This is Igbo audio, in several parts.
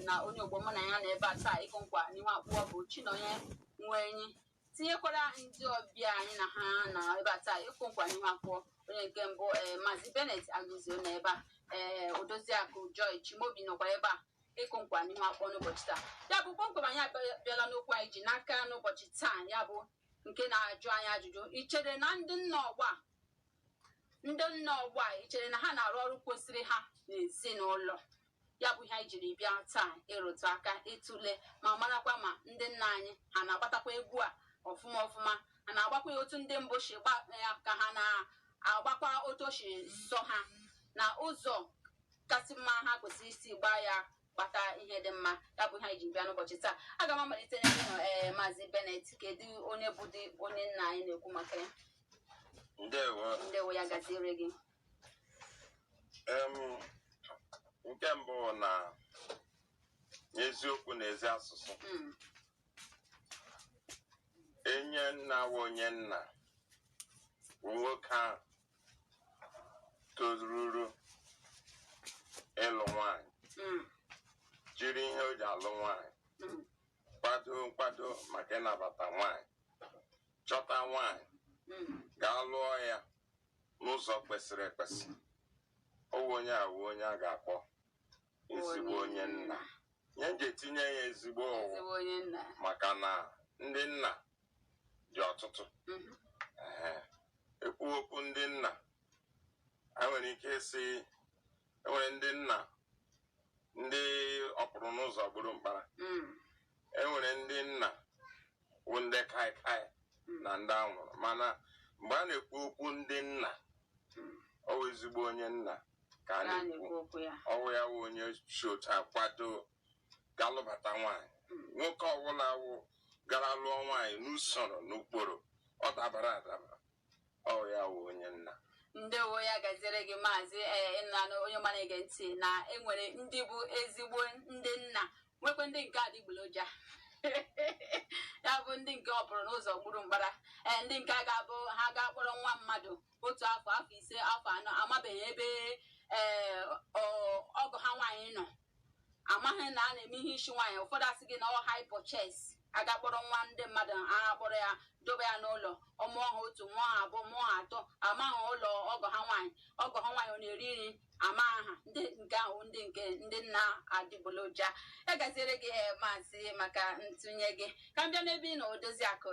na onye ogbo mụ na ya na ebe a taa ịkụ nkwa n'ihu akpụọ bụ Chinonye Nwenyi tinyekwara ndị ọbịa anyị na ha na ebe a taa ịkụ nkwa n'ihu akpụọ onye nke mbụ Maazị Bennett Agụzio na ebe a Odoziakụ Joy Chimobi nọkwa ebe a ịkụ nkwa n'ihu akpụọ n'ụbọchị taa ya bụ kpọmkwem anyị abịala n'okwu anyị ji n'aka n'ụbọchị taa ya bụ nke na-ajụ anyị ajụjụ ichere na ndị nna ọgbọ a ichere na ha na-arụ ọrụ kwesịrị ha n'ezinụlọ ya bụ ihe anyị jiri bịa taa ịrụtụ aka ịtụle ma marakwa ma ndị nna anyị ha na-agbatakwa egwu a ọfụma ha na-agbakwa ya otu ndị mbụ si gba ya ka ha na-agbakwa otu o si sọ ha na ụzọ kasị mma ha kwesịrị isi gbaa ya kpata ihe dị mma ya bụ ihe anyị ji bịa n'ụbọchị taa aga m amalite n'ebe Maazị Bennett kedu onye bụ dị onye nna anyị na-ekwu maka ya ndewo ya gaziere gị nke mbụ na eziokwu na ezi asụsụ enye nna wa onye nna bụ nwoke ahụ tozuru ịlụ nwanyị jiri ihe o ji alụ nwanyị nkwado maka ịnabata nwanyị chọta nwanyị gaa lụọ ya n'ụzọ kwesịrị ekwesị owe onye a wụ onye a ga-akpọ ezigbo onye nna nye ji etinye ya ezigbo onye nna maka na ndị nna dị ọtụtụ ekwu okwu ndị nna enwere ike ịsị enwere ndị nna ndị ọpụrụ n'ụzọ gburu mkpara enwere ndị nna wụ ndị kaikai na ndị anwụrụ mana mgbe a na-ekwu okwu ndị nna ọwụ ezigbo onye nna ka a na-ekwu ọwụ ya wụ onye chota kwado galụbata nwanyị nwoke ọbụla wụ gara lụọ nwanyị n'usoro n'ụkpụrụ ọ dabara adaba ọwụ ya wụ onye nna ndewo ya gaziere gị Maazị nna onye mana ege ntị na enwere ndị bụ ezigbo ndị nna nwekwe ndị nke adịgboloja ya bụ ndị nke ọ pụrụ n'ụzọ gburu mgbara ndị nke ga-abụ ha ga-akpọrọ nwa mmadụ otu afọ 5 afọ 4 amabeghị ebe ọgọ ha nwaanyị nọ amaghị na a na-eme ihe isi nwaanyị ụfọdụ asị gị na ọ hypoches aga kpọrọ nwa ndị mmadụ agha kpọrọ ya dobe ya n'ụlọ ọmụọ ha otu mụọ ha abụọ mụọ ha atọ amaghị ụlọ ọgọ ha nwaanyị ọ na-eri nri ama aha ndị nke ahụ ndị nna adịgboloja ya gaziere gị Maazị maka ntụnye gị ka m bịa n'ebe ị na Odoziakụ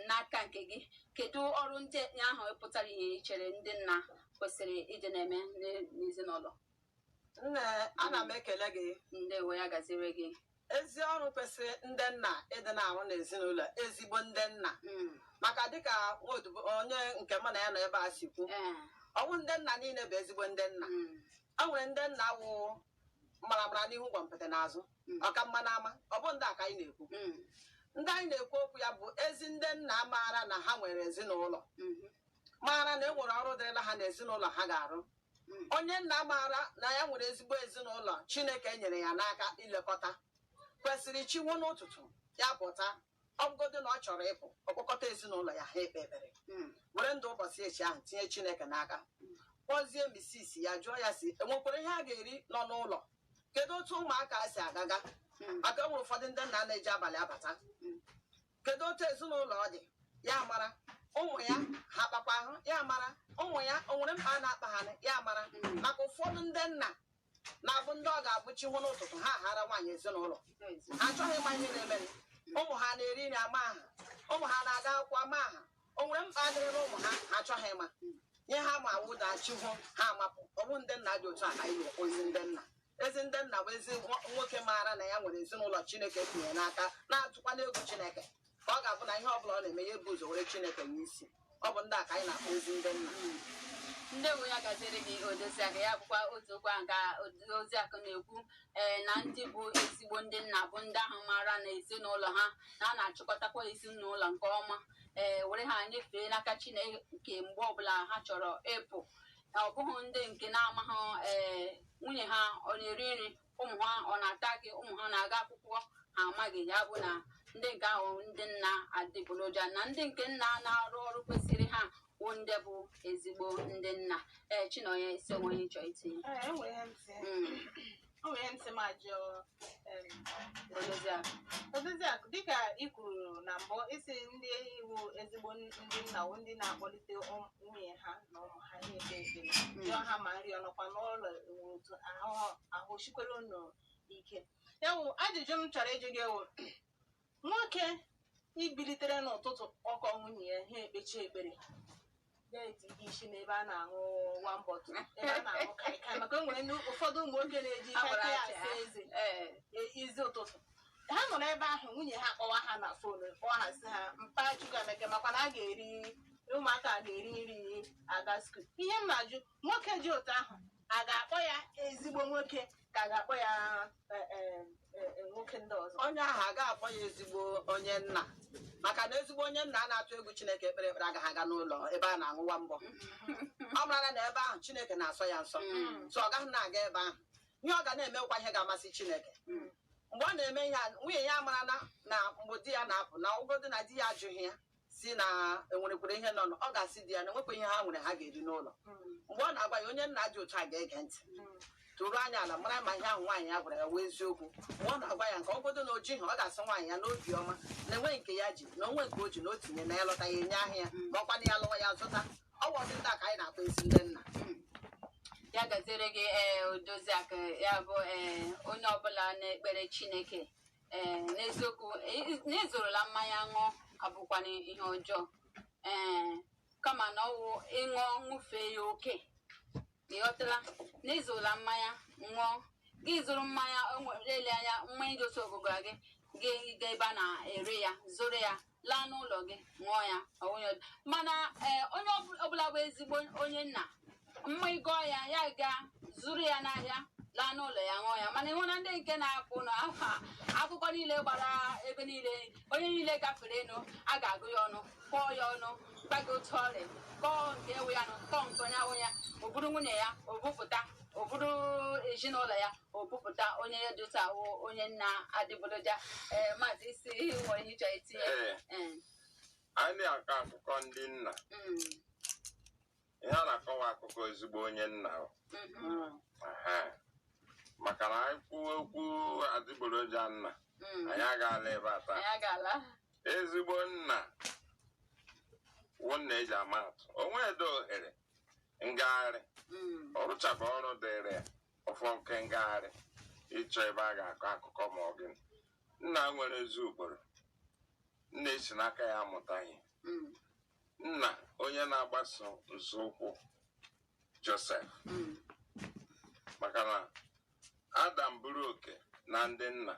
n'aka nke gị kedu ọrụ ndị ahụ pụtara ihe ichere ndị nna kwesịrị ịdị na-eme n'ezinụlọ ana m ekele gị ndewo ya gaziere gị ezi ọrụ kwesịrị ndị nna ịdị na-arụ n'ezinụlọ ezigbo ndị nna maka dịka onye nke mụ na ya nọ ebe a si kwu ọnwụ ndị nna niile bụ ezigbo ndị nna o nwere ndị nna wụ maramara n'ihu gwọmpụta n'azụ ọka mma n'ama ọ bụ ndị a ka anyị na-ekwu ndị anyị na-ekwu okwu ya bụ ezi ndị nna maara na ha nwere ezinụlọ maara na e nwere ọrụ dịrịla ha n'ezinụlọ ha ga-arụ onye nna maara na ya nwere ezigbo ezinụlọ Chineke nyere ya n'aka ilekọta kwesịrị chiwo n'ụtụtụ ya pụta ọbụgodo na ọ chọrọ ịpụ ọkpọkọta ezinụlọ ya ha ekpe ekpere were ndụ ụbọchị echi ahụ tinye Chineke n'aka kpọzie misisi ya jụọ ya si enwekwara ihe a ga-eri nọ n'ụlọ kedu otu ụmụaka si agaga maka enwere ụfọdụ ndị nna na-eji abalị abata kedu otu ezinụlọ ọ dị ya mara ụmụ ya ha kpakwa ahụ ya mara ụmụ ya o nwere mkpa a na-akpa ha ya mara maka ụfọdụ ndị nna na-abụ ndị ọ ga-abụchi hụ n'ụtụtụ ha ghara nwaanyị ezinụlọ ha achọghị ịma ihe na-eme ụmụ ha na-eri nri ama aha ụmụ ha na-aga akwụkwọ ama aha o nwere mkpa adịrịla ụmụ ha achọghị ịma ihe ha ma wụdachi hụ ha amapụ ọ bụ ndị nna dị otu a ka anyị na-ekwu ezi ndị nna bụ ezi nwoke maara na ya nwere ezinụlọ Chineke tinye n'aka na-atụkwa n'egwu Chineke ka ọ ga-abụ na ihe ọbụla ọ na-eme ya ebu ụzọ were Chineke n'isi ọ bụ ndị a ka anyị na-akpọ ezi ndị nna ndewo ya gaziere gị Odoziakụ ya bụkwa otu okwu a ka Odoziakụ na-ekwu na ndị bụ ezigbo ndị nna bụ ndị ahụ maara na ezinụlọ ha na a na-achịkọtakwa ezinụlọ nke ọma were ha nyefee n'aka Chineke mgbe ọbụla ha chọrọ ịpụ ọ bụghị ndị nke na-amaghị nwunye ha ọ na-eri nri ụmụ ha ọ na-ata gị ụmụ ha na-aga akwụkwọ ha amaghị ya bụ na ndị nke ahụ ndị nna adịgboloja na ndị nke nna na-arụ ọrụ kwesịrị ha ndị bụ ezigbo ndị nna Chinonye isi onwe chọọ itinye o nwere ntị ma jụọ ikwuru na mbụ isi ndị iwu ezigbo ndị nna ndị na-akpọlite nwunye ha na ụmụ ha na-ekpe ekpere jụọ ha ma nri ọnọkwa n'ụlọ otu ahụ chikwere unu ike. Ya wụ ajụjụ m chọrọ ịjụ gị wụ nwoke ibilitere n'ụtụtụ ọkọ nwunye ya ha ekpechi ekpere na-etighị isi n'ebe a na-aṅụ wambọtụ ebe a na-aṅụ kaikai maka o nwere ụfọdụ ụmụ nwoke na-eji kaikai asa eze izi ụtụtụ ha nọ n'ebe ahụ nwunye ha akpọwa ha na fonu kpọọ ha si ha mpa chukwuemeka makwa na a ga-eri ụmụaka ga-eri nri aga skul. Ihe m na-ajụ nwoke ji otu ahụ a ga-akpọ ya ezigbo nwoke ka a ga-akpọ ya nwoke ndị ọzọ? Onye ahụ a ga-akpọ ya ezigbo onye nna maka na ezigbo onye nna a na-atụ egwu Chineke ekpere ekpere agaghị aga n'ụlọ ebe a na-aṅụwa mbọ. Ọ mara na ebe ahụ Chineke na-asọ ya nsọ so ọ gaghị na-aga ebe ahụ. Ihe ọ ga na-emekwa ihe ga-amasị Chineke. Mgbe ọ na-eme ihe nwunye ya mara na mgbe di ya na-apụ na ụgodo na di ya ajụghị ya si na enwerekwere ihe nọ ọ ga-asị di ya na enwekwa ihe ha nwere ha ga-eri n'ụlọ. Mgbe ọ na-agwa ya onye nna dị otu a ga-ege ntị tụrụ anya ala mara ma ihe ahụ nwaanyị ya gwara ya wee eziokwu. Mgbe ọ na-agwa ya nke ọgodo na oji ha ọ ga-asị nwaanyị ya n'obi ọma na enweghị nke ya ji na onwe nke o ji na o tinye na ya lọta ya enye ahịa ma ọkwa na ya lụwa ya zụta. Ọ bụ ọdịnta ka anyị na-akpọ ezi ndị nna. Ya gaziere gị Odoziakụ ya bụ onye ọbụla na-ekpere Chineke n'eziokwu n'ezorola mmanya ṅụọ abụkwana ihe ọjọọ kama na ọwụ ịṅụọ ṅụfee ya oke ịghọtala n'ezorola mmanya ṅụọ gị zụrụ mmanya lele anya mmanya dosa ọgụgụ gị gị ga ebe a na-ere ya zoro ya laa n'ụlọ gị ṅụọ ya mana onye ọbụla bụ ezigbo onye nna mma ịgọ ya ya ga zuru ya n'ahịa laa n'ụlọ ya ṅụọ ya mana ịhụ na ndị nke na-apụ akụkọ niile gbara ebe niile onye niile gafere enu a ga-agụ ya ọnụ kpọọ ya ọnụ gbago otu ọrịa kpọọ nke ewu ya nụ kpọọ nke onye ahụ ya o buru nwunye ya o bupụta o buru ezinụlọ ya o bupụta onye ya dota onye nna adịgboroja maazị isi nwere ihe ịchọ etinye. Anyị na-akọ akụkọ ndị nna ihe a na-akọwa akụkọ ezigbo onye nna maka na anyị kwuo okwu adịgboroja nna anyị agaala ebe a taa. Ezigbo nna wụ nna eji ama atụ onwe edo ohere ngagharị ọ rụchaba ọrụ dịrị ya ọfọ nke ngagharị ịchọ ebe a ga-akọ akụkọ ma ọ gịnị. Nna nwere ezi ụkpụrụ nna esi n'aka ya amụta ihe. Nna onye na-agbaso nzọụkwụ Josef maka na Adam buru oke na ndị nna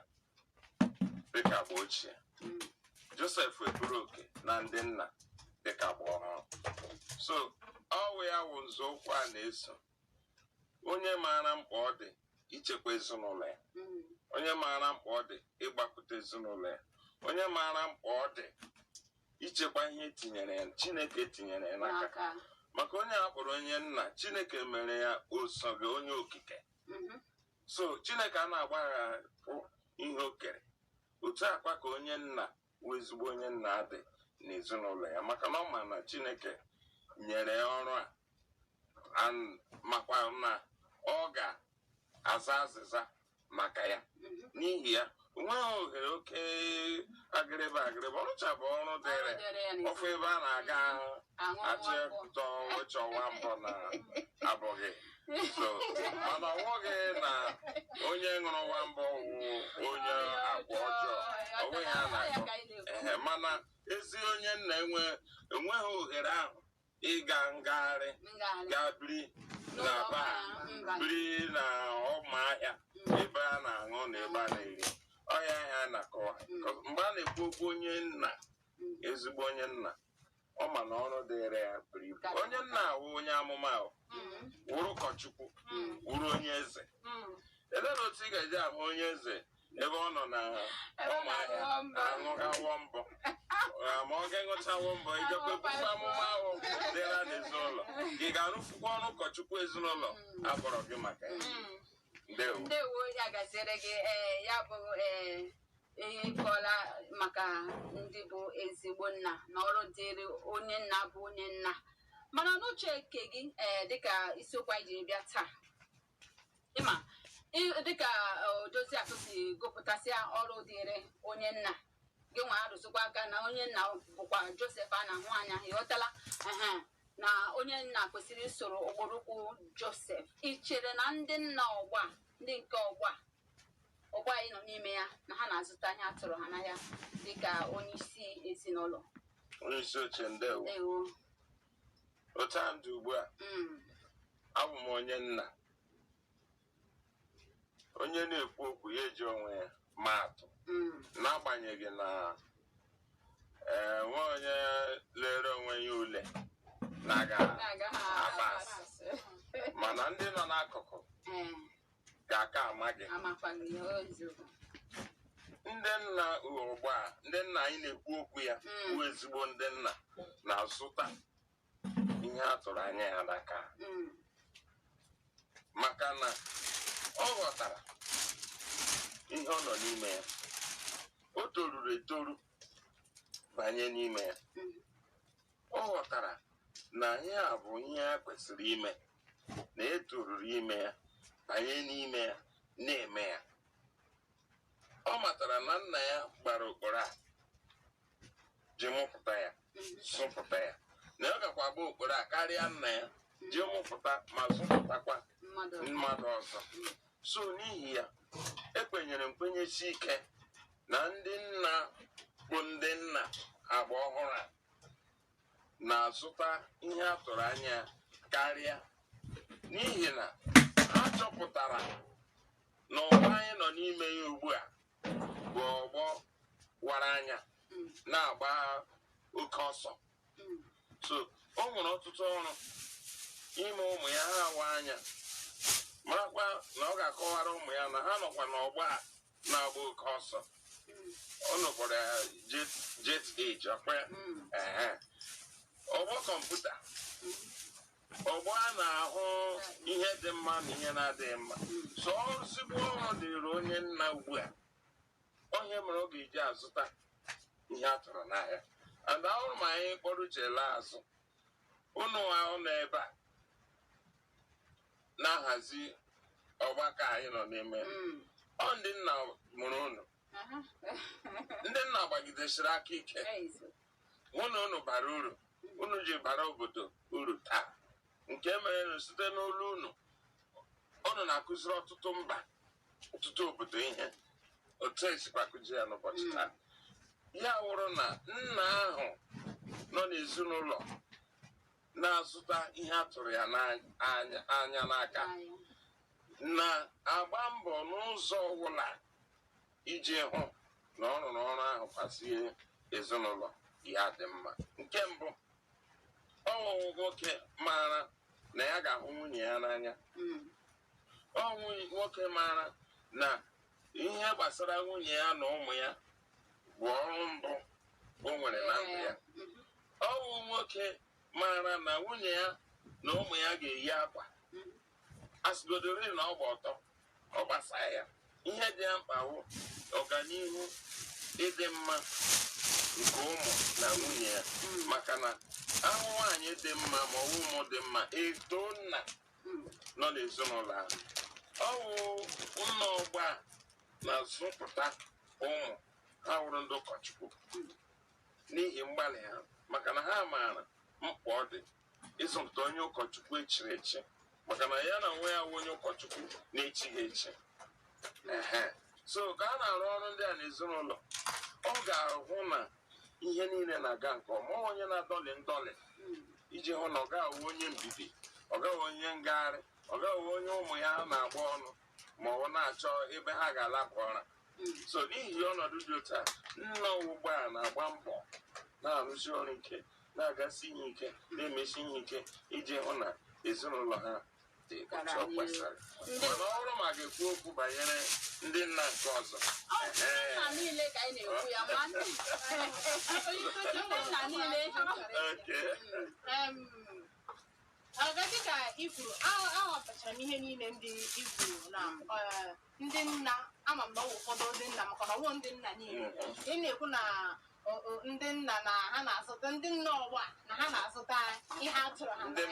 dịka agba ochie Josef eburu oke na ndị nna dịka agba ọhụrụ. So ọwụ ya wụ nzọụkwụ a na-eso onye maara mkpa ọ dị ichekwa ezinụlọ ya, onye maara mkpa ọ dị ịgbapụta ezinụlọ ya, onye maara mkpa ọ dị ichekwa ihe tinyere ya Chineke tinyere ya n'aka. Maka onye a kpọrọ onye nna Chineke mere ya osoghị onye okike. So Chineke a na-agbaghapụ ihe o kere otu akwa ka onye nna wụ ezigbo onye nna dị n'ezinụlọ ya maka na ọ ma na Chineke nyere ya ọrụ a makwa na ọ ga-aza azịza maka ya. N'ihi ya onweghị ohere oke agịrịba ọ rụchabụ ọrụ dịrị ofe ebe a na-aga achịpụta wechọwa mbọ na abụghị. So mana ọnwụghị na onye ṅụrụ nwambọ wụ onye agwa ọjọọ onweghị a na-akọ mana ezi onye nna enweghị ohere ahụ ịga ngagharị gaa biri na baa biri na ọmahịa ebe a na-aṅụ na ebe a na-eri ọya ahịa a na-akọwa. Mgbe a na-ekwu okwu onye nna ezigbo onye nna ọ ma na ọrụ dịrị ya buru ibu. Onye nna awụ onye amụma ahụ wụrụ ụkọchukwu wụrụ onye eze. Elee na otu ị ga-eji ahụ onye eze ebe ọ nọ na ọmahịa aṅụgawo mbọ ma ọ ga-enụchawo mbọ ijekwa ebufe amụma ahụ dịra n'ezinụlọ gị ga-arụfukwa ọrụ ụkọchukwu ezinụlọ akpọrọ gị maka ya. Ndewo ya gaziere gị ya bụ ihe ịkọla maka ndị bụ ezigbo nna na ọrụ dịrị onye nna bụ onye nna mana n'uche nke gị dịka isiokwu anyị jiri bịa taa ịma dịka Odoziakụ si gụpụtasịa ọrụ dịrị onye nna gị nwa arụsịkwa aka na onye nna bụkwa Josef a na-ahụ anya ịghọtala na onye nna kwesịrị isoro ụkpụrụkwu Josef. Ị chere na ndị nna ọgba ndị nke ọgba anyị nọ n'ime ya na ha na-azụta ihe atụrụ ha n'ahịa dịka onye isi ezinụlọ? Onye isi oche, ndewo. Otu a ndụ ugbu a, abụ m onye nna, onye na-ekwu okwu ya eji onwe ya maa atụ, n'agbanyeghị na nwe onye lere onwe ya ule na-aga agba asị, mana ndị nọ n'akụkụ ga-aka ama gị. Ndị nna ugbu a, ndị nna anyị na-ekwu okwu ya bụ ezigbo ndị nna na-azụta ihe a tụrụ anya ya n'aka, maka na ọ ghọtara ihe ọ nọ n'ime ya, o toruru etoru banye n'ime ya. Ọ ghọtara na ihe a bụ ihe a kwesịrị ime, na etoruru ime ya, banye n'ime ya, na-eme ya. Ọ matara na nna ya gbara okporo a ji mụpụta ya, zụpụta ya, na ọ gakwa gba okporo a karịa nna ya ji mụpụta ma zụpụtakwa mmadụ ọzọ. So n'ihi ya, ekwenyere nkwenyesi ike na ndị nna bụ ndị nna agba ọhụrụ a na-azụta ihe a tụrụ anya karịa, n'ihi na ha chọpụtara na ọgbọ anyị nọ n'ime ya ugbu a bụ ọgbọ wara anya na-agba oke ọsọ. So o nwere ọtụtụ ọrụ ime ụmụ ya ha awa anya, marakwa na ọ ga-akọwara ụmụ ya na ha nọkwa n'ọgbọ a na-agba oke ọsọ. Ọ nọkwara jet age ọkwa ọgbọ kọmputa, ọgbọ a na-ahụ ihe dị mma na ihe na-adịghị mma. So ọrụzigbo ọrụ dịrị onye nna ugbu a, onye mere ọ ga-eji azụta ihe a tụrụ n'ahịa. And ahụrụ m anyị kpọrọ uche laa azụ, unu ahụ nọ ebe a na-ahazi ọgbakọ anyị nọ n'ime. Ọ ndị nna mụrụ unu, ndị nna gbagidesiri aka ike hụ na unu bara uru, unu ji bara obodo uru taa, nke mere na site n'olu unu na-akụziri ọtụtụ mba, ọtụtụ obodo ihe, otu esikwa kụzi ya n'ụbọchị taa. Ya wụrụ na nna ahụ nọ n'ezinụlọ na-azụta ihe a tụrụ ya anya n'aka na-agba mbọ n'ụzọ ọbụla iji hụ na ọ rụrụ ọrụ ahụ kwasie ezinụlọ ya dị mma. Nke mbụ, ọnwụ nwoke maara na ya ga-ahụ nwunye ya n'anya. Ọnwụ nwoke maara na ihe gbasara nwunye ya na ụmụ ya bụ ọrụ mbụ o nwere na ndụ ya. Ọnwụ nwoke maara na nwunye ya na ụmụ ya ga-eyi akwa, asịgodori na ọ gba ọtọ, ọ gbasara ya. Ihe dị ya mkpa bụ ọganihu ịdị mma nke ụmụ na nwunye ya, maka na ahụ nwaanyị dị mma ma ọ bụ ụmụ dị mma, eto nna nọ n'ezinụlọ ahụ. Ọ bụ nna ọgba na-azụpụta ụmụ ha wụrụ ndị ụkọchukwu n'ihi mgbalị ha, maka na ha maara mkpa ọ dị ịzụpụta onye ụkọchukwu echiri echi, maka na ya na nwa ya bụ onye ụkọchukwu na-echighị echi. So ka a na-arụ ọrụ ndị a n'ezinụlọ, ọ ga-ahụ na ihe niile na-aga nke ọma, onye na-adọlị ndọlị iji hụ na ọ gaghị onye mbibi, ọ gaghị onye ngagharị, ọ gaghị onye ụmụ ya na-agba ọnụ ma ọ na-achọ ebe ha ga-alapụ ụra. So n'ihi ọnọdụ dị otu a, nna ugbu a na-agba mbọ na-arụsi ọrụ ike, na-agasi ihe ike, na-emesi ihe ike iji hụ na ezinụlọ ha dị otu ọ kwesịrị. Mana ọrụ ma ga-ekwu okwu banyere ndị nna nke ọzọ. Nna niile ka anyị na-ekwu ya, ma ndị nna niile. Dịka i kwuru, aghọtachara m ihe niile ndị i kwuru na ndị nna, ama m na ọwụ ụfọdụ ndị nna, maka na ọwụ ndị nna niile. Ị na-ekwu na ndị nna na ha na-azụta, ndị nna ọgba na ha na-azụta ihe atụrụ ha, ndị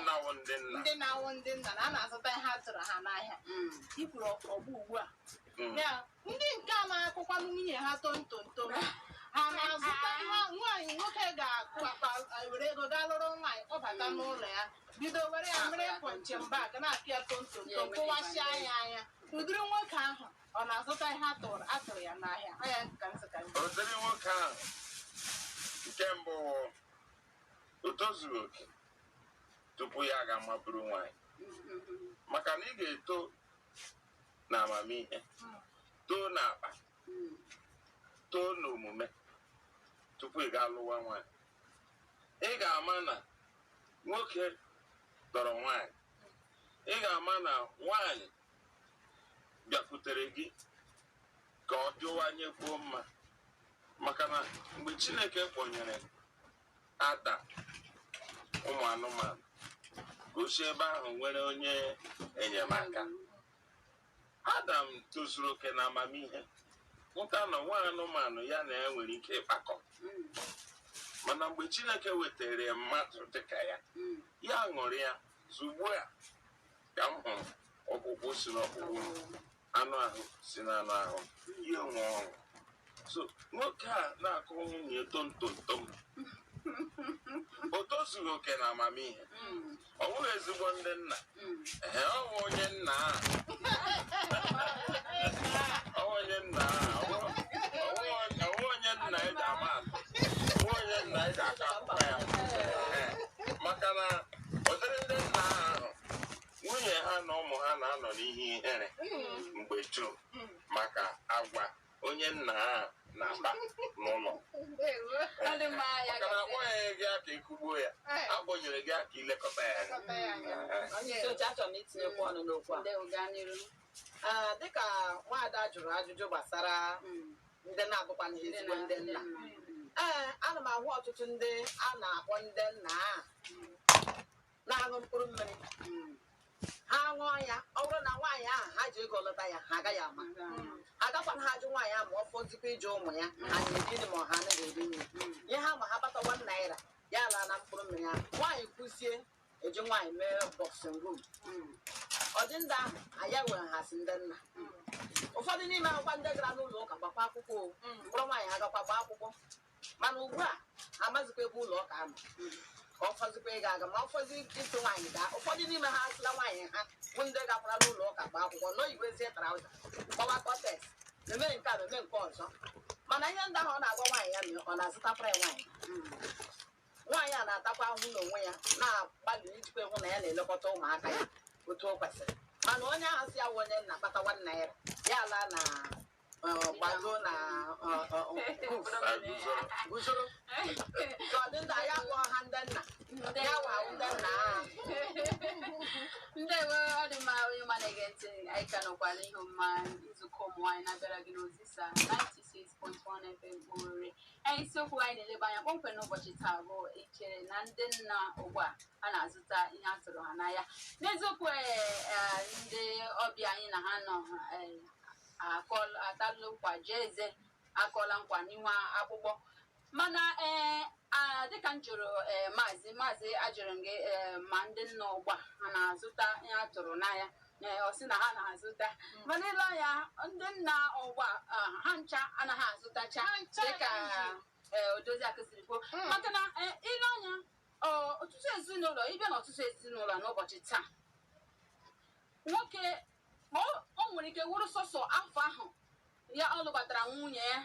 na-awụ ndị nna na ha na-azụta ihe atụrụ ha n'ahịa. I kwuru ọgbọ ugbu a, ya ndị nke a na-akụkwanụ nwunye ha tomtomtom, ha na-azụta nwaanyị nwoke ga-akụ akpa were ego gaa lụrụ nwaanyị kpọbata n'ụlọ ya bido were ya mere pọnchem bag na-apị ya tontontom kụwasịa ya anya ụdịrị nwoke ahụ ọ na-azụta ihe atụrụ ya n'ahịa ụdịrị nwoke ahụ nke mbụ o tozuru oke tupu ya ga-amaburu nwaanyị maka na ị ga-eto na amamihe too n'akpa too n'omume tupu ị ga-alụwa nwaanyị. Ị ga-ama na nwoke tọrọ nwaanyị, ị ga-ama na nwaanyị bịakwutere gị ka ọ dịwanyekwuo mma maka na mgbe Chineke kpọnyere Adam ụmụ anụmanụ gosi ebe ahụ nwere onye enyemaka. Adam tozuru oke na amamihe nta na nwa anụmanụ ya na ya nwere ike ịkpakọ mana mgbe Chineke wetara mmadụ dịka ya ṅụrụ ya zugbo ya ka m hụrụ ọkpụkpụ si n'ọkpụkpụ anụ ahụ si n'anụ ahụ ihe nwe ọṅụ. So nwoke a na-akụ nwunye tomtomtom o tozughị oke na amamihe ọ bụghị ezigbo ndị nna ọ bụ onye nna onye nna onye nna eji ama atụ onye nna eji aka akpa ya maka na ụdịrị ndị nna ahụ nwunye ha na ụmụ ha na-anọ n'ihe ihere mgbe jụụ maka agwa onye nna ha na-akpa n'ụlọ maka na akpọghị gị aka ịkụgbuo ya akpọnyere gị aka ilekọta ya dịka nwaada jụrụ ajụjụ gbasara ndị na-abụkwana ezigbo ndị nna ana m ahụ ọtụtụ ndị a na-akpọ ndị nna na-aṅụ mkpụrụ mmiri ha ṅụọ ya ọ bụrụ na nwaanyị ahụ ha ji ego lọta ya ha agaghị ama agakwana ha ajụ nwaanyị ahụ ma ọ fọzikwa ije ụmụ ya ha na-eri nri ma ọ ha anaghị eri nri ihe ha ma ha bata 1 naira ya laa na mkpụrụ mmiri ahụ nwaanyị kwụsie eji nwaanyị mee bọksịn rum ọ dị ndị ahụ anya were ha si ndị nna ụfọdụ n'ime akwụkwọ ndị gara n'ụlọ ụka gbakwa akwụkwọ mkpụrụ nwaanyị ha gakwakwa akwụkwọ mana ugbu a amazikwa ebe ụlọ ụka nọ ka ọ fọzikwa ịga aga ma ọ fọzi isi nwaanyị gaa ụfọdụ n'ime ha asịla nwaanyị ha bụ ndị gakwara n'ụlọ ụka gba akwụkwọ n'oyiwezie trauza gbawa kọtes eme nke a eme nke ọzọ mana ihe ndị ahụ ọ na-agwa nwaanyị ya mere ọ na-azụtakwara ya nwaanyị nwaanyị a na-atakwa ahụhụ n'onwe ya na-agbalị ijikwa hụ na ya na-elekọta ụmụaka ya otu o kwesịrị mana onye ahụ si ya wụ onye nna kpata 1 naira ya ala na gbado na guzoro ọ dị ndị ya kpọọ ha ndị nna ya wa ndị nna ahụ ndewo ọ dị mma onye ma na-ege ntị anyị ka nọkwala ihe ọma nzukọ ụmụnwaanyị na-abịara gị n'Ozisa 96.1 FM Owerri. Isiokwu anyị na-eleba anya kpọmkwem n'ụbọchị taa bụ ichere na ndị nna ugbu a na-azụta ihe a tụrụ ha n'anya. N'eziokwu ndị ọbịa anyị na ha nọ atalụ nkwa jee eze akọla nkwa n'ihu akpụkpọ mana dịka m jụrụ maazị ajụrụ gị ma ndị nna ụgba ha na-azụta ihe a tụrụ n'anya ọ sị na ha na-azụta mana ile anya ndị nna ụgba ha ncha anaghị azụtacha dịka odozi akụsiri kwuo maka na ile anya ọtụtụ ezinụlọ ịbịa n'ọtụtụ ezinụlọ n'ụbọchị taa nwoke o nwere ike wụrụ sọsọ afọ ahụ ya ọ lụbatara nwunye ya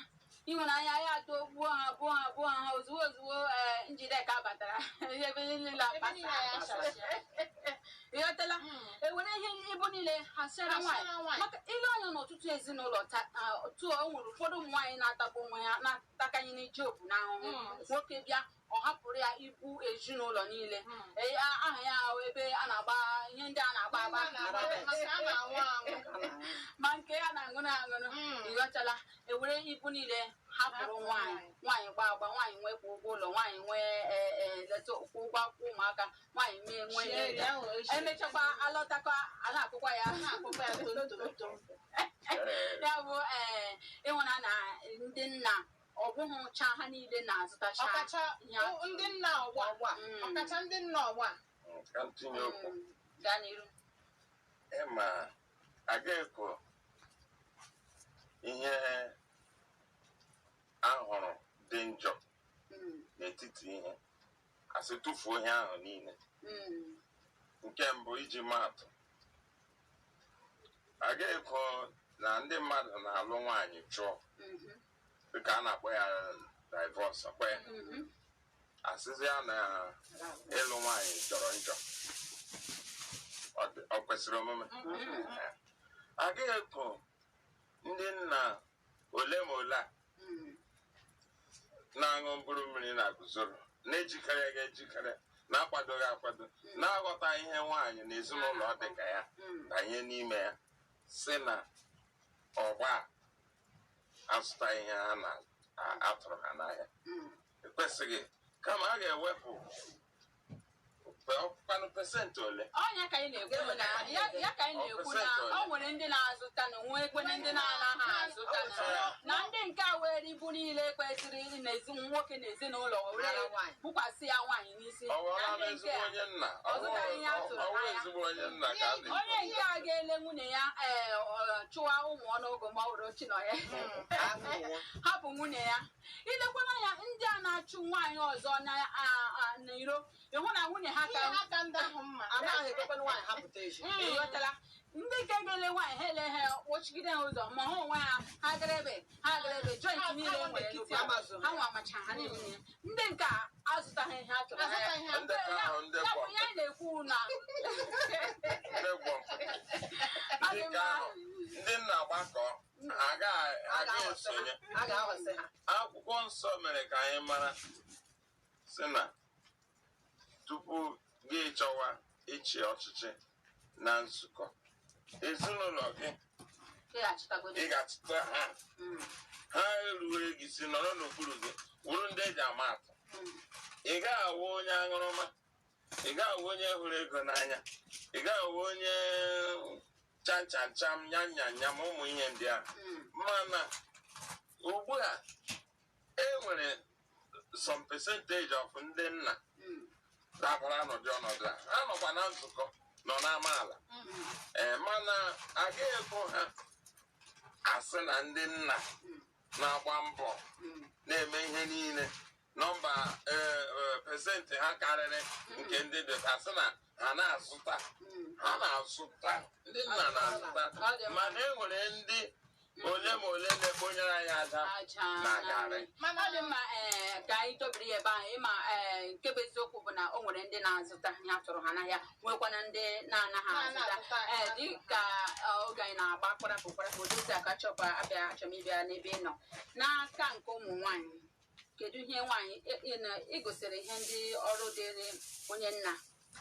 ịhụnanya ya dogbuo ha ozugbo Njideka batara ebe niile ịghọtala ewere ihe ibu niile hasịara nwaanyị maka ile anya n'ọtụtụ ezinụlọ tụọ o nwere ụfọdụ ụmụ nwaanyị na-atakwa onwe ya na-atakanye n'ije obu na ahụhụ nwoke bịa ọ hapụrụ ya ibu ezinụlọ niile aha ya ebe a na-agba ihe ndị a na-agba ma nke ya na-aṅụrụ ịghọtala ewere ibu niile hapụrụ nwaanyị gba agba nwaanyị nwekwa ụgwọ ụlọ nwaanyị nwee leta ụkwụ ụgwọ akwụkwọ ụmụaka nwaanyị nwee emechakwa alọtakwa a na-akụkwa ya ya bụ ịhụna na ndị nna ọ bụghị cha ha niile na-azụtacha ndị nna ọgba ọkacha ndị nna ọgba ka m tinye okwu gaa n'iru ịma agaghịkwa ihe ahụrụ otu ihe asị tụfuo ihe ahụ niile. Nke mbụ iji maatụ, agaghịkọ na ndị mmadụ na-alụ nwaanyị chụọ dịka a na-akpọ ya divorce, akpọ ya asịzi ya na ịlụ nwaanyị jọrọ njọ, ọ kwesịrị omume. Agaghịkọ ndị nna ole ma ole a na-aṅụ mkpụrụ mmiri na guzoro na-ejikere ga-ejikere na-akwadoghị akwado na-aghọta ihe nwaanyị na ezinụlọ dị ka ya banye n'ime ya si na ọgba azụta ihe ha na-atụrụ ha n'ahịa. Ekwesịghị, kama a ga-ewepụ ọkwanụ pesentị ole. Ya ka anyị na-ekwu na ọ nwere ndị na-azụta na onwe ekwene ndị na-anaghị azụta na ndị nke a were ibu niile kwesịrị nwoke na ezinụlọ were bụkwasị ya nwaanyị n'isi. Onye nke a ga-ele nwunye ya chụwa ụmụ ọnụọgụ ma ọrụ chinọ ya hapụ nwunye ya. Ilekwana ya ndị a na-achụ nwaanyị ọzọ n'iro, ịhụ na nwunye ha ka ndị ahụ mma ịghọtala. Ndị nke ga-ele nwaanyị ha ele ha kpọchigide ha ụzọ ma ha onwe ha garebe joint niile nwere n'ukwu ha nwa amacha ha niile. Ndị nke a azụtaghị ihe a chọrọ ya bụ ya na-ekwu na ndị nna gbakọ aga esonye. Akwụkwọ nsọ mere ka anyị mara si na tupu gị chọwa ịchị ọchịchị na nzukọ ezinụlọ gị, ị ga-achịta ha eruwere gị si nọrọ n'okpuru gị wuru ndị eji ama atụ. Ị gaghị awụ onye aṅụrụma, ị gaghị awụ onye hụrụ ego n'anya, ị gaghị awụ onye chanchancham nyanyanyam ụmụ ihe ndị ahụ. Mana ugbu a enwere some percentage of ndị nna dabara n'ụdị ọnọdụ a. Ha nọkwa na nzukọ nọ n'amaala, mana agaghị ekwu ha asị na ndị nna na-agba mbọ na-eme ihe niile nọmba pesentị ha karịrị nke ndị dị asị na ha na-azụta. Ndị nna na-azụta, mana e nwere ndị ole ma ole na-ekponyere anyị aja na garị. Mana ọ dị mma ka anyị tobiri ebe ahụ ịma nke bụ eziokwu bụ na o nwere ndị na-azụta ihe a tụrụ ha n'ahịa, nwekwana ndị na-anaghị azụta. Dịka oge anyị na-agba kparapụ Ozisa ka chọkwa achọm ịbịa n'ebe ị nọ n'aka nke ụmụ nwaanyị. Kedu ihe nwaanyị igosiri ihe ndị ọrụ dịrị onye nna,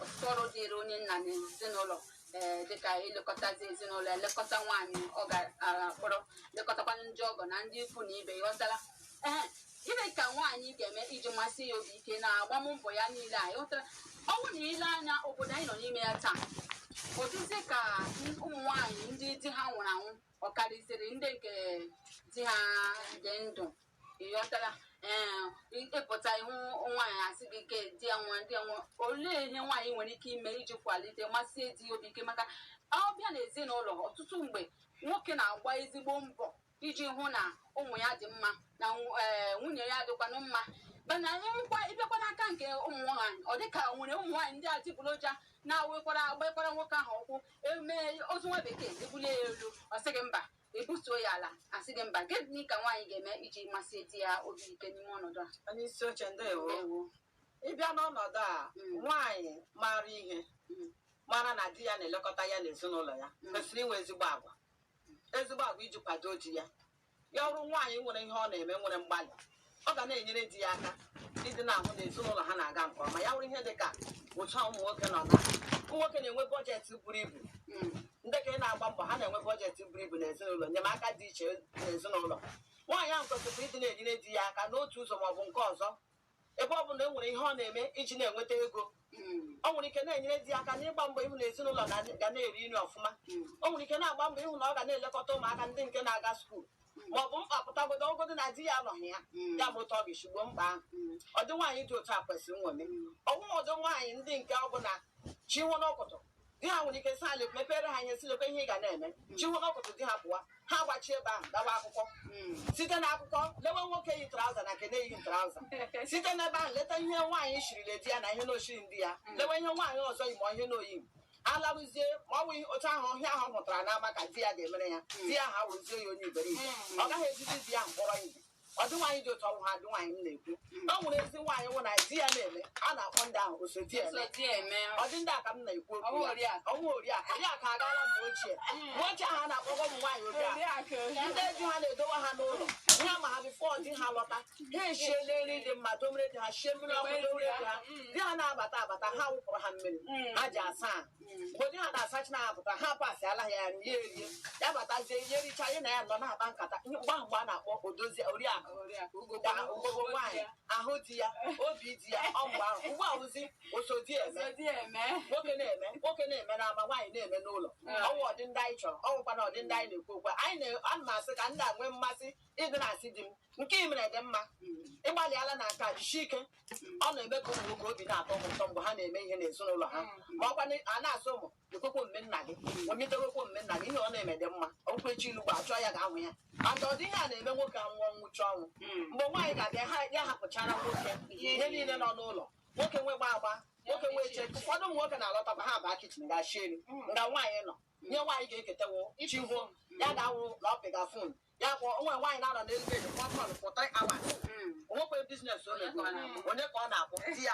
ọtụtụ ọrụ dịrị onye nna n'ezinụlọ dịka ilekọtazi ezinụlọ, elekọta nwaanyị ọ ga-akpọrọ, lekọtakwa ndị ọgọ na ndị ikwu na ibe ịghọtala. Gịnị ka nwaanyị ga-eme iji masị ya obi ike na agbammbọ ya niile a ịghọtara? Ọnwụ na ile anya obodo anyị nọ n'ime ya taa, otuzi ka ụmụ nwaanyị ndị di ha nwụrụ anwụ ọ karịsịrị ndị nke di ha dị ndụ ịghọtala. Ịpụta ihu nwaanyị asị gị ike di ya nwa olee ihe nwaanyị nwere ike ime iji kwalite masị di obi ike? Maka ọbịa na ezinụlọ ọtụtụ mgbe nwoke na-agba ezigbo mbọ iji hụ na ụmụ ya dị mma na nwunye ya dịkwanụ mma. Mana ịbịakwa n'aka nke ụmụ nwaanyị, ọ dịka nwere ụmụ nwaanyị ndị adịgboroja na-agbakwara nwoke ahụ ụkwụ, emee ozu nwa bekee ebulie ya elu, ọ sị gị mba, ebutuo ya ala, asị gị mba. Gịnị ka nwaanyị ga-eme iji masị di ya obi ike n'ime ọnọdụ a? Onye isi oche ndewo. Ịbịa n'ọnọdụ a, nwaanyị mara ihe mara na di ya na-elekọta ya na ezinụlọ ya kwesịrị inwe ezigbo agwa iji kwado di ya. Ya ọrụ nwaanyị nwere ihe ọ na-eme, nwere mgbalị, ọ ga na-enyere di ya aka ịdị na-ahụ na ezinụlọ ha na-aga nke ọma. Ya wụrụ ihe dị ka ụcha ụmụ nwoke nọ na nwoke na-enwe bọjetị buru ibu, ndị ka na-agba mbọ ha na-enwe bọjetị buru ibu n'ezinụlọ, enyemaka dị iche n'ezinụlọ. Nwaanyị ahụ kwesịrị ịdị na-enyere di ya aka n'otu ụzọ maọbụ nke ọzọ. Ebe ọ bụla e nwere ihe ọ na-eme iji na-enweta ego, ọ nwere ike na-enyere di ya aka n'ịgba mbọ ịhụ na ezinụlọ ga na-eri nri ọfụma. O nwere ike na-agba mbọ ịhụ na ọ ga na-elekọta ụmụaka ndị nke na-aga skuul, maọbụ mkpa pụtagodo ogodo na di ya anọghị ya ya ma ụtọ ọ ga-eshigbo mkpa ahụ. Ọ dị nwaanyị dị otu a kwesịrị nwome. Ọnwụ ọdụ nwaanyị ndị nke ọ bụ na chi nwụ n'ụkụtụ di ha nwere ike sali mepere ha ihe silekwa ihe ị ga na-eme chiwu ọkụtụ di ha pụwa ha gbachi ebe ahụ dawa akwụkwọ site n'akụkọ lewe nwoke yi trauza na nke na-eyi trauza site n'ebe ahụ leta ihe nwaanyị shirila di ya na ihe n'oshiri ndị ya lewe ihe nwaanyị ọzọ yi ma ihe n'oyi alabụzie ma ọ bụ otu ahụ ọhịa ahụ hụtara n'ama ka di ya ga-emere ya di ya ha wụrụzie ya onye iberibe ọ gaghị ejide di ya mkpọrọ ibe ọ dị nwaanyị dị otu ọnwụ ha dị nwaanyị m na-ekwu ọ nwere ezi nwaanyị nwụ na di ya na-eme a na-akpọ ndị ahụ osodi eme ọ dị ndị aka m na-ekwu okwu ọnwụ oriakụ oriakụ agaala mgbe ochie ahụ a na-akpọgọ ụmụ nwaanyị oriakụ ndị di ha na-edowe ha n'ụlọ ihe ma ha bifọ di ha lọta ha eshiela nri dị mma domere di ha shie mmiri ọkụ domere di ha di ha na-abata ha wụpụrụ ha mmiri ha ji asa mgbe di ha na-asachi na-apụta ha pasịala ya nri ya erie ya batazie ihe richa ya na ya nọ na-akpa nkata mgbe ahụ a na-akpọ odozi oriakụ ugogbo nwaanyị ahụ di ya obi di ya ọmgbe ahụ ugbu ahụzi osodi eme nwoke na-eme n'ama nwaanyị na-eme n'ụlọ ọnwụ ọdị ndị anyị chọrọ ọnwụkwana ọdị ndị anyị na-ekwu okwu ana m asị ka ndị a nwee mmasị ịdị na-asị di m nke ị mere dị mma ịgbalịala na nka jisie ike ọ na-eme ka ụmụ nwoke obi na-atọ m ụtọ mgbe ha na-eme ihe n'ezinụlọ ha ma ọkwa a na-asị ụmụ ekwekwo mme nna gị omitewekwo mme nna gị ihe ọ na-eme dị mma okwechi ilu gba achọ ya ga-anwụ ya maka ọ dị ihe a na-eme nwoke anwụọ nwụchi ọnwụ mgbe nwaanyị ga-abịa ya hapụchara nwoke ihe niile nọ n'ụlọ nwoke nwegba agba nwoke nwee che ụfọdụ ụmụ nwoke na-alọtakwa ha baa kichin ga-ashie eri nga nwaanyị nọ nye nwaanyị ga-eketewo ichi hụo ya ga-awụ na ọpịga fon ya kwọ onwe nwaanyị na-anọ n'elu bed 4 hours for 3 hours onwekwe biznes ọ na-ego onye ka ọ na-akpọ di ya